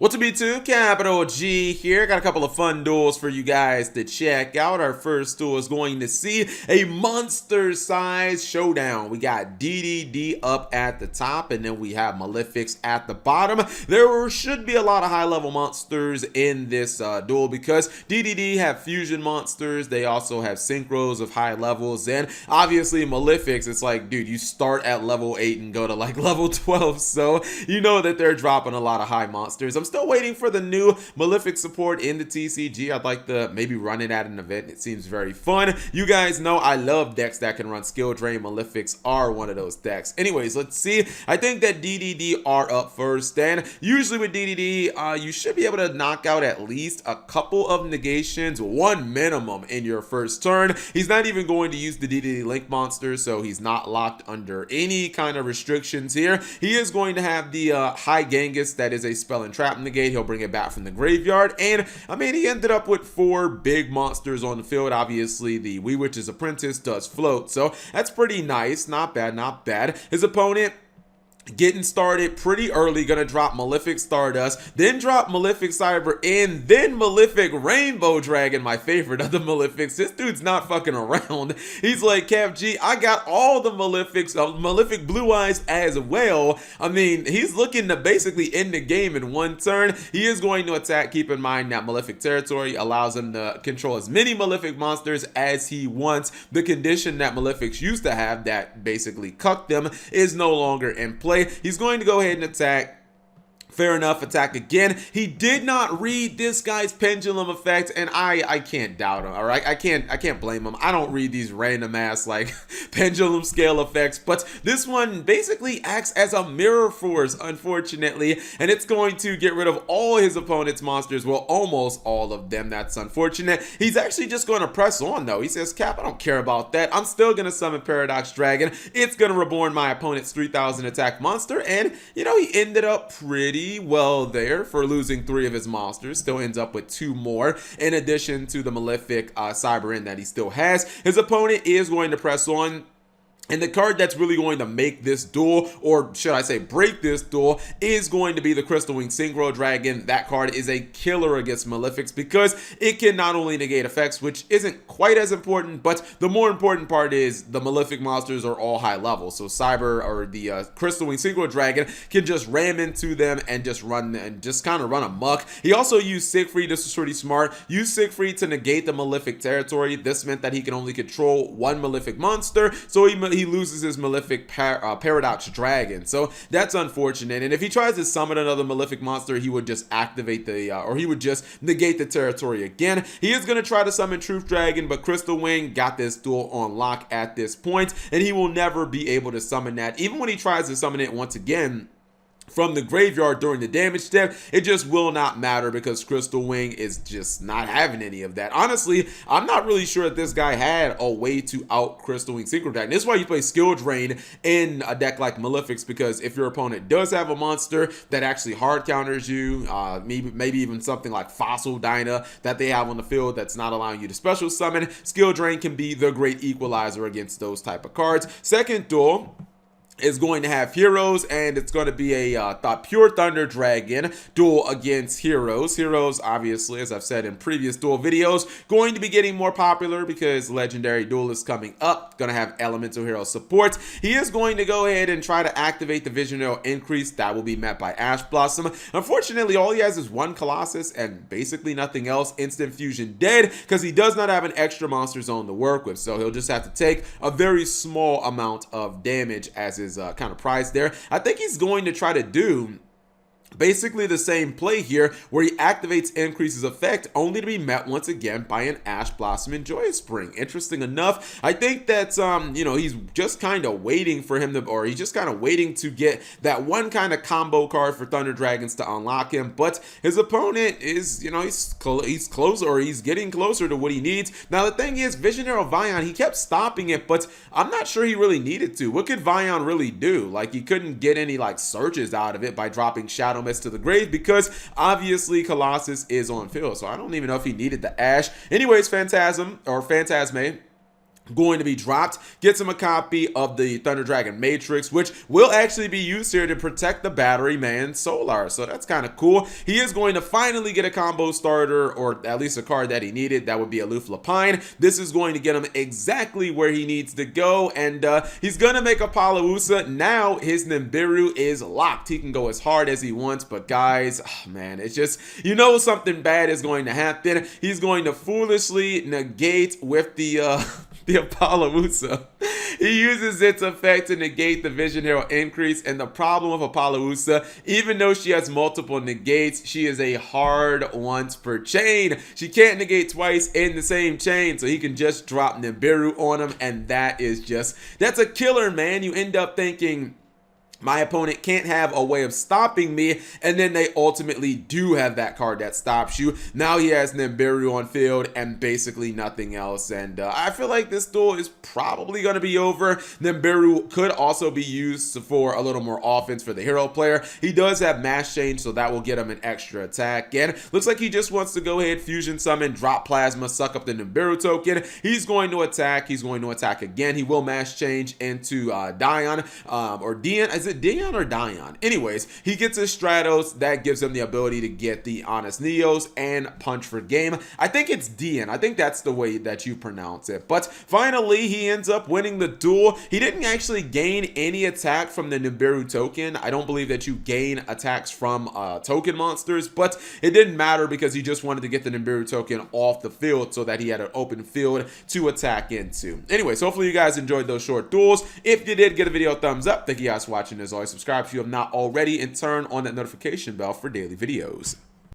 What's up, YouTube? Capital G here. Got a couple of fun duels for you guys to check out. Our first duel is going to see a monster size showdown. We got DDD up at the top, and then we have Malefics at the bottom. There should be a lot of high-level monsters in this duel because DDD have fusion monsters. They also have synchros of high levels, and obviously Malefics, it's like, dude, you start at level 8 and go to like level 12, so you know that they're dropping a lot of high monsters. I'm still waiting for the new Malefic support in the TCG. I'd like to maybe run it at an event. It seems very fun. You guys know I love decks that can run skill drain. Malefics are one of those decks. Anyways, let's see. I think that DDD are up first, and usually with DDD, you should be able to knock out at least a couple of negations, one minimum in your first turn. He's not even going to use the DDD Link monster, so he's not locked under any kind of restrictions here. He is going to have the High Genghis, that is a spell and trap negate. He'll bring it back from the graveyard, and I mean, he ended up with 4 big monsters on the field. Obviously, the Wee Witch's Apprentice does float, so that's pretty nice. Not bad, not bad. His opponent getting started pretty early, gonna drop Malefic Stardust, then drop Malefic Cyber, and then Malefic Rainbow Dragon, my favorite of the Malefics. This dude's not fucking around. He's like, Cap G, I got all the Malefics, Malefic Blue Eyes as well. I mean, he's looking to basically end the game in one turn. He is going to attack. Keep in mind that Malefic territory allows him to control as many Malefic monsters as he wants. The condition that Malefics used to have that basically cucked them is no longer in play. He's going to go ahead and attack. Fair enough, attack again. He did not read this guy's pendulum effect, and I can't doubt him. All right, I can't blame him. I don't read these random ass like pendulum scale effects, but this one basically acts as a mirror force, unfortunately, and it's going to get rid of all his opponent's monsters. Well, almost all of them. That's unfortunate. He's actually just going to press on though. He says, Cap, I don't care about that. I'm still going to summon Paradox Dragon. It's going to reborn my opponent's 3000 attack monster, and you know, he ended up pretty well there for losing 3 of his monsters. Still ends up with 2 more in addition to the Malefic Cyber End that he still has. His opponent is going to press on. And the card that's really going to make this duel, or should I say break this duel, is going to be the Crystal Wing Synchro Dragon. That card is a killer against Malefics because it can not only negate effects, which isn't quite as important, but the more important part is the Malefic monsters are all high level. So Cyber, or the Crystal Wing Synchro Dragon, can just ram into them and just run and just kind of run amok. He also used Siegfried. This was pretty smart. Use Siegfried to negate the Malefic territory. This meant that he can only control 1 Malefic monster, so he loses his Malefic Paradox Dragon. So that's unfortunate. And if he tries to summon another Malefic monster, he would just activate the, or he would just negate the territory again. He is going to try to summon Truth Dragon, but Crystal Wing got this duel on lock at this point, and he will never be able to summon that. Even when he tries to summon it once again from the graveyard during the damage step, it just will not matter because Crystal Wing is just not having any of that. Honestly, I'm not really sure that this guy had a way to out Crystal Wing Synchro Dragon. This is why you play Skill Drain in a deck like Malefics, because if your opponent does have a monster that actually hard counters you, maybe even something like Fossil Dyna that they have on the field that's not allowing you to special summon, Skill Drain can be the great equalizer against those type of cards. Second duel is going to have Heroes, and it's going to be a Pure Thunder Dragon duel against Heroes. Heroes, obviously, as I've said in previous duel videos, going to be getting more popular because Legendary Duel is coming up. Going to have Elemental Hero support. He is going to go ahead and try to activate the Vision Arrow Increase. That will be met by Ash Blossom. Unfortunately, all he has is 1 Colossus and basically nothing else. Instant Fusion dead because he does not have an extra monster zone to work with, so he'll just have to take a very small amount of damage as his kind of prize there. I think he's going to try to do basically the same play here, where he activates Increase's effect only to be met once again by an Ash Blossom and Joyous Spring. Interesting enough, I think that you know, he's just kind of waiting for him to, or he's just kind of waiting to get that one kind of combo card for Thunder Dragons to unlock him. But his opponent is, you know, he's closer, or he's getting closer to what he needs. Now the thing is, Vision Arrow Vion, he kept stopping it, but I'm not sure he really needed to. What could Vion really do? Like, he couldn't get any like searches out of it by dropping Shadow Mist to the grave, because obviously Colossus is on field, so I don't even know if he needed the Ash. Anyways, Phantasm, or Phantasme, going to be dropped, gets him a copy of the Thunder Dragon Matrix, which will actually be used here to protect the Battery Man Solar. So that's kind of cool. He is going to finally get a combo starter, or at least a card that he needed. That would be Aloof Lapine. This is going to get him exactly where he needs to go, and he's going to make a Palausa. Now his Nibiru is locked. He can go as hard as he wants, but guys, oh man, it's just, you know, something bad is going to happen. He's going to foolishly negate with the Palausa. He uses its effect to negate the Vision Hero increase, and the problem with Palausa, even though she has multiple negates, she is a hard once per chain. She can't negate twice in the same chain, so he can just drop Nibiru on him, and that's a killer, man. You end up thinking, my opponent can't have a way of stopping me, and then they ultimately do have that card that stops you. Now he has Nibiru on field and basically nothing else, and I feel like this duel is probably going to be over. Nibiru could also be used for a little more offense for the hero player. He does have mass change, so that will get him an extra attack, and looks like he just wants to go ahead, fusion summon, drop plasma, suck up the Nibiru token. He's going to attack. He's going to attack again. He will mass change into Dion, or Dion. Is it Dion or Dion? Anyways, he gets his Stratos. That gives him the ability to get the Honest Neos and punch for game. I think it's Dion. I think that's the way that you pronounce it. But finally, he ends up winning the duel. He didn't actually gain any attack from the Nibiru token. I don't believe that you gain attacks from token monsters, but it didn't matter because he just wanted to get the Nibiru token off the field so that he had an open field to attack into. Anyways, hopefully you guys enjoyed those short duels. If you did, give a video a thumbs up. Thank you guys for watching. As always, subscribe if you have not already, and turn on that notification bell for daily videos.